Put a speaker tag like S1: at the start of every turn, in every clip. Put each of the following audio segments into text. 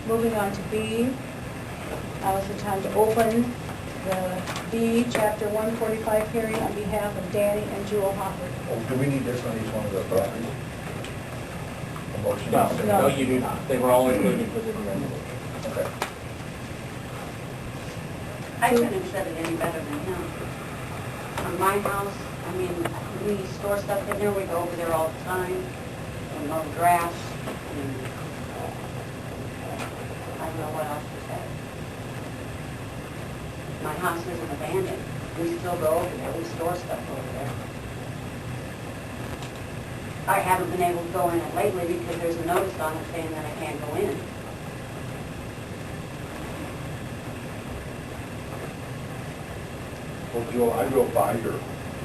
S1: Moving on to B, now is the time to open the B, Chapter 145 hearing on behalf of Danny and Jewel Hopper.
S2: Oh, do we need this on each one of the properties? A motion?
S3: No, you do not. They were all included within the resolution.
S2: Okay.
S4: I couldn't have said it any better than him. On my house, I mean, we store stuff in there, we go over there all the time, and mow the grass, and I don't know what else to say. My house isn't abandoned. We still go over there, we store stuff over there. I haven't been able to go in it lately because there's a notice on it saying that I can't go in.
S2: Well, Joe, I drove by your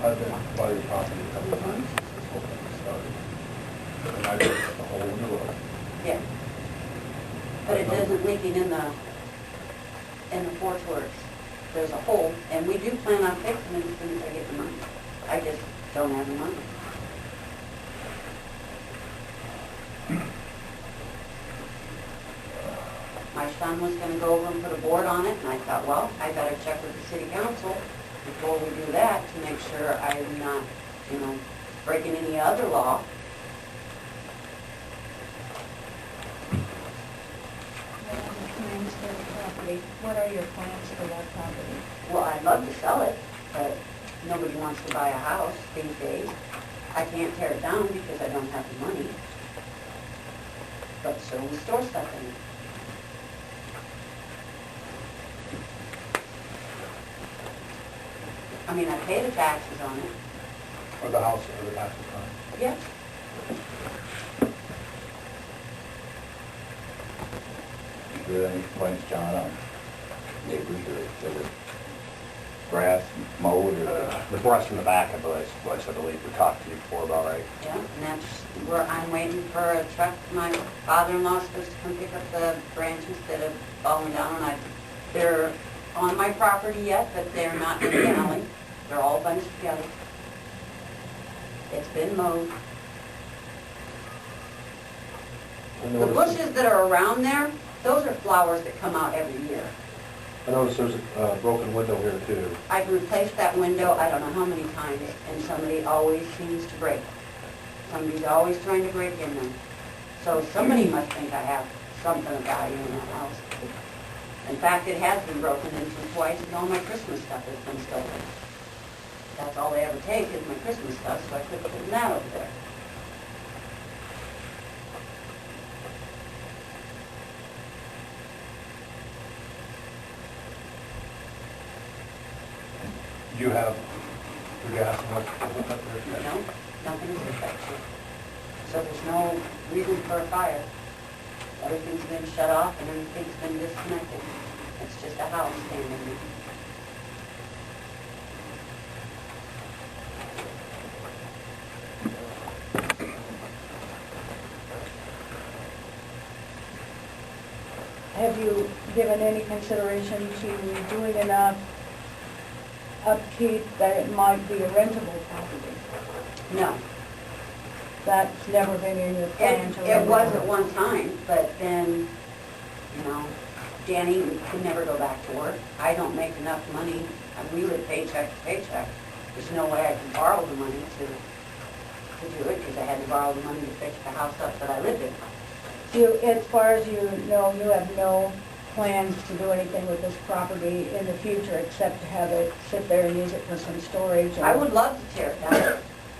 S2: property a couple of times since this whole thing started. And I noticed the hole in the road.
S4: Yeah. But it doesn't leaking in the porch works. There's a hole, and we do plan on fixing it as soon as I get the money. I just don't have the money. My son was gonna go over and put a board on it, and I thought, well, I better check with the city council before we do that to make sure I'm not, breaking any other law.
S1: Plans for the property. What are your plans for that property?
S4: Well, I'd love to sell it, but nobody wants to buy a house these days. I can't tear it down because I don't have the money. But so we store stuff in it. I mean, I pay the taxes on it.
S2: Or the house, or the taxes on it.
S4: Yeah.
S5: Do you have any complaints, John, on neighbors or the grass mowed or?
S3: The brush in the back, I believe we talked to you before about, right?
S4: Yeah, and that's where I'm waiting for a truck. My father-in-law's supposed to come pick up the branches that have fallen down. They're on my property yet, but they're not in the alley. They're all bunched together. It's been mowed. The bushes that are around there, those are flowers that come out every year.
S6: I noticed there's a broken window here too.
S4: I've replaced that window I don't know how many times, and somebody always seems to break. Somebody's always trying to break in them. So somebody must think I have something of value in that house. In fact, it has been broken into twice, and all my Christmas stuff has been stolen. That's all they ever take is my Christmas stuff, so I quit putting that over there.
S2: Do you have the gas and electric up there?
S4: No, nothing is affected. So there's no reason for a fire. Everything's been shut off and everything's been disconnected. It's just a house standing there.
S1: Have you given any consideration to doing enough upkeep that it might be a rentable property?
S4: No.
S1: That's never been in your plan to
S4: It was
S1: rent
S4: at one time, but then, Danny could never go back to work. I don't make enough money. We live paycheck to paycheck. There's no way I can borrow the money to do it because I had to borrow the money to fix the house up that I lived in.
S1: As far as you know, you have no plans to do anything with this property in the future except to have it sit there and use it for some storage?
S4: I would love to tear it down,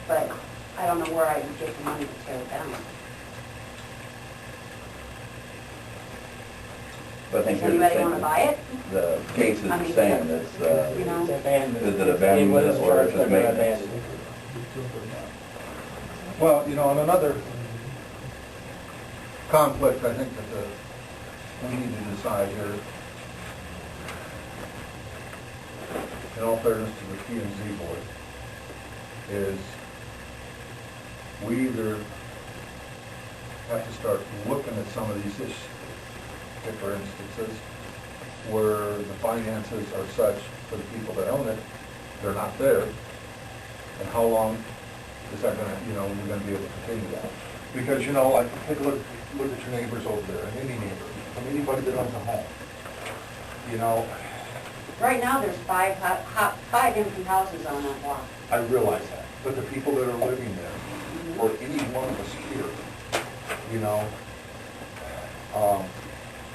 S4: but I don't know where I would get the money to tear it down.
S5: But I think
S4: Does
S5: you're the
S4: anybody want to
S5: same.
S4: buy it?
S5: The case is the same, it's,
S3: Abandoned.
S5: is it abandoned
S3: It was
S5: or
S3: charged
S5: just
S3: under
S5: maintenance?
S3: abandoned.
S2: Well, on another conflict, I think that we need to decide here, in all fairness to the P and Z board, is we either have to start looking at some of these particular instances where the finances are such for the people that own it, they're not there, and how long is that gonna, we're gonna be able to continue that? Because, like, take a look at your neighbors over there, and any neighbor. I anybody that owns a home. You know,
S4: Right now, there's five empty houses on that block.
S2: I realize that, but the people that are living there, or any one of us here, you know,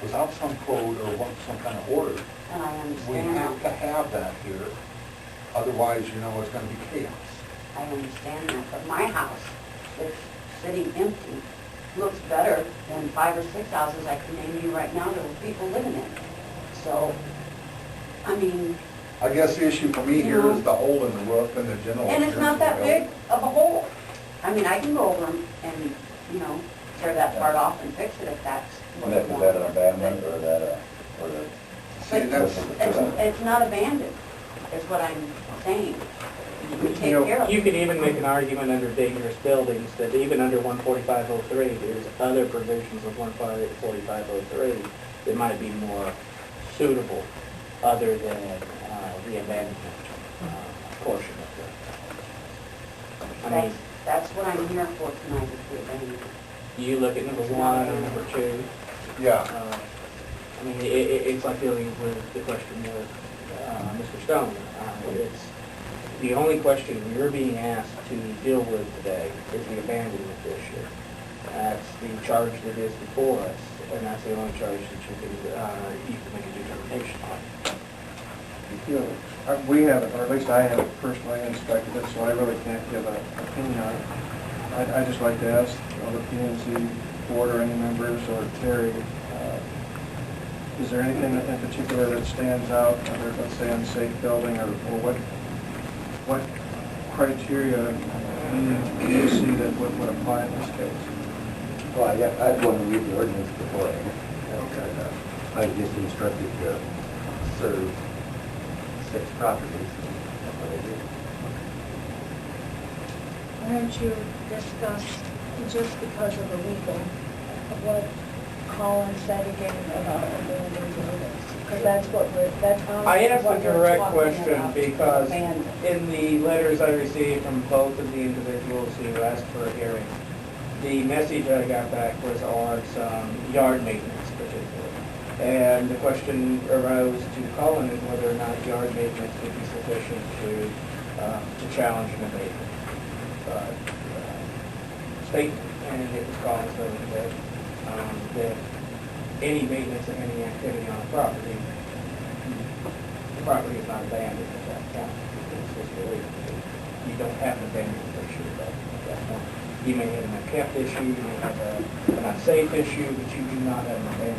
S2: without some code or some kind of order,
S4: And I
S2: we
S4: understand
S2: have to
S4: that.
S2: have that here. Otherwise, you know, it's gonna be chaos.
S4: I understand that, but my house, that's sitting empty, looks better than 5 or 6 houses I can name you right now that with people living in. So, I mean,
S2: I guess the issue for me here is the hole in the roof and the general.
S4: and it's not that
S2: appearance
S4: big of a hole. I mean, I can go over and, you know, tear that part off and fix it if that's what
S5: And
S4: you
S5: is
S4: want.
S5: that an abandonment or is that or the?
S2: See, that's,
S4: It's not abandoned, is what I'm saying. We take
S7: You
S4: care
S7: know,
S4: of
S7: you
S4: it.
S7: could even make an argument under dangerous buildings that even under 14503, there's other provisions of 14503 that might be more suitable other than the abandonment portion of it. I mean,
S4: That's what I'm here for tonight, is the abandonment.
S7: you look at number one and number two.
S2: yeah.
S7: I mean, it's like dealing with the question with Mr. Stone. It's the only question you're being asked to deal with today is the abandonment issue. That's the charge that is before us, and that's the only charge that you can make a determination on.
S8: You know, we haven't, or at least I haven't personally inspected it, so I really can't give an opinion on it. I'd just like to ask, the P&Z board or any members or Terry, is there anything in particular that stands out, whether, let's say, unsafe building, or what criteria do you see that would apply in this case?
S5: Well, I'd want to read the ordinance before
S8: Okay.
S5: I just instructed to serve 6 properties. That's what I did.
S1: Why don't you discuss, just because of the legal, of what Colin said again about abandoned buildings? Because that's what that's honestly
S7: I asked a
S1: what we're
S7: direct
S1: talking
S7: question
S1: about,
S7: because
S1: abandoned.
S7: in the letters I received from both of the individuals who asked for a hearing, the message I got back was on some yard maintenance particularly. And the question arose to Colin is whether or not yard maintenance would be sufficient to challenge an abatement statement. And it was Colin's vote that any maintenance of any activity on a property, the property is not abandoned at that point. It's just illegal. You don't have an abandonment issue at that point. You may have an unkept issue, you may have an unsafe issue, but you do not have an abandonment